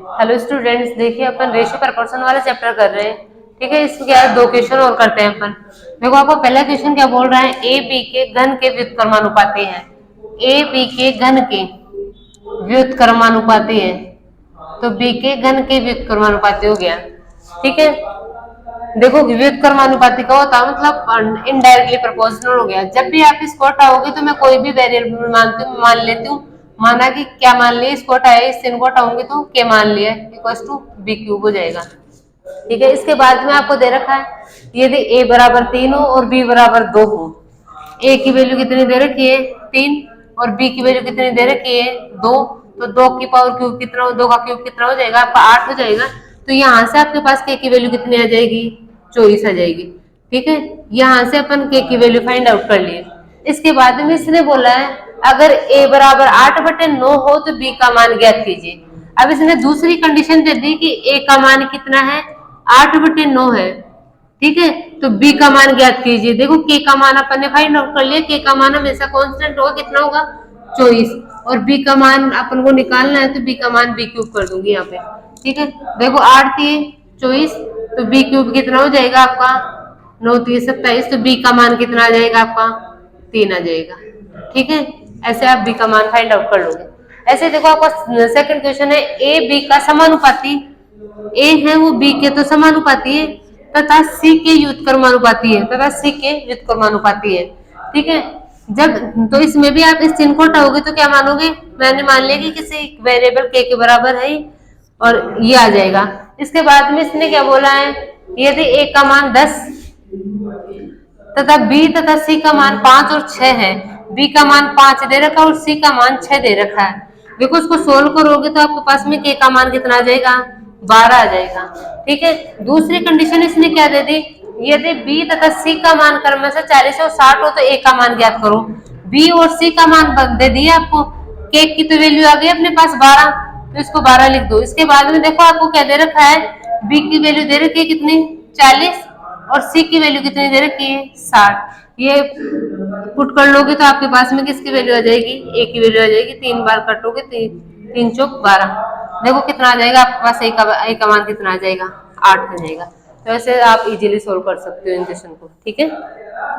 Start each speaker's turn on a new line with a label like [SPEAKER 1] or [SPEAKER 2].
[SPEAKER 1] Hello students, देखिए अपन ratio proportion वाला chapter कर रहे हैं। ठीक है, इसमें क्या है, दो क्वेश्चन और करते हैं अपन। देखो आपको पहला क्वेश्चन क्या बोल रहा है, ए बी के घन के व्युत्क्रमानुपाती हैं। ए बी के घन के व्युत्क्रमानुपाती हैं, तो बी के घन के व्युत्क्रमानुपाती हो गया। ठीक है, देखो व्युत्क्रमानुपाती का होता है मतलब इनडायरेक्टली प्रोपोर्शनल हो गया। जब भी आप इसको हटाओगे तो मैं कोई भी वेरिएबल मान लेती हूँ। माना कि क्या मान लिया, इसको हटाया, इस चिन्ह को हटाऊंगी तो के मान लिया इक्वल टू बी क्यूब हो जाएगा। ठीक है, इसके बाद में आपको दे रखा है यदि ए बराबर 3 हो और बी बराबर 2 हो। ए की वैल्यू कितनी दे रखी है 3, और बी की वैल्यू कितनी दे रखी है 2। तो 2 की पावर क्यूब कितना, 2 का क्यूब कितना हो जाएगा आपका 8 हो जाएगा। तो यहाँ से आपके पास के की वैल्यू कितनी आ जाएगी 24 आ जाएगी। ठीक है, यहाँ से अपन के की वैल्यू फाइंड आउट कर लिए। इसके बाद में इसने बोला है अगर a बराबर 8/9 हो तो b का मान ज्ञात कीजिए। अब इसने दूसरी कंडीशन दे दी कि a का मान कितना है 8/9 है। ठीक है, तो b का मान ज्ञात कीजिए। देखो k का मान अपन ने फाइंड आउट कर लिया, k का मान हमेशा कांस्टेंट होगा, कितना होगा 24, और b का मान अपन को निकालना है तो b का मान b क्यूब कर दूंगी यहाँ पे। ठीक है, देखो 8 3 24, तो b क्यूब कितना हो जाएगा आपका 9 3 27, तो b का मान कितना आ जाएगा आपका 3 आ जाएगा। ठीक है, ऐसे आप b का मान फाइंड आउट कर लोगे। ऐसे देखो आपका सेकंड क्वेश्चन है, a b का समानुपाती, a है वो b के तो समानुपाती है तथा c के व्युत्क्रमानुपाती है, तथा c के व्युत्क्रमानुपाती है। ठीक है, जब तो इसमें भी आप इस चिन्ह को हटाओगे तो क्या मानोगे, मैंने मान लिया कि किसी वेरिएबल k के बराबर है और ये आ जाएगा। इसके बाद में इसने क्या बोला है, यदि a का मान 10 तथा b तथा c का मान 5 और 6 है, b का मान 5 दे रखा है और c का मान 6 दे रखा है। देखो इसको सोल्व करोगे तो आपके पास में k का मान कितना आ जाएगा 12 आ जाएगा। ठीक है, दूसरी कंडीशन इसने क्या दे दी, यदि b तथा c का मान क्रम से 40 और 60 हो तो a का मान ज्ञात करो। b और c का मान दे दिया आपको, k की तो वैल्यू आ गई अपने पास 12, तो इसको 12 लिख दो। इसके बाद में देखो आपको क्या दे रखा है, b की वैल्यू दे रखी है कितनी 40, और c की वैल्यू कितनी दे रखी है 60। ये पुट कर लोगे तो आपके पास में किसकी वैल्यू आ जाएगी, a की वैल्यू आ जाएगी। 3 बार कटोगे 3 चौक 12, देखो कितना आ जाएगा आपके पास a का मान कितना आ जाएगा 8 आ जाएगा। तो ऐसे आप इजीली सोल्व कर सकते हो इन क्वेश्चन को। ठीक है।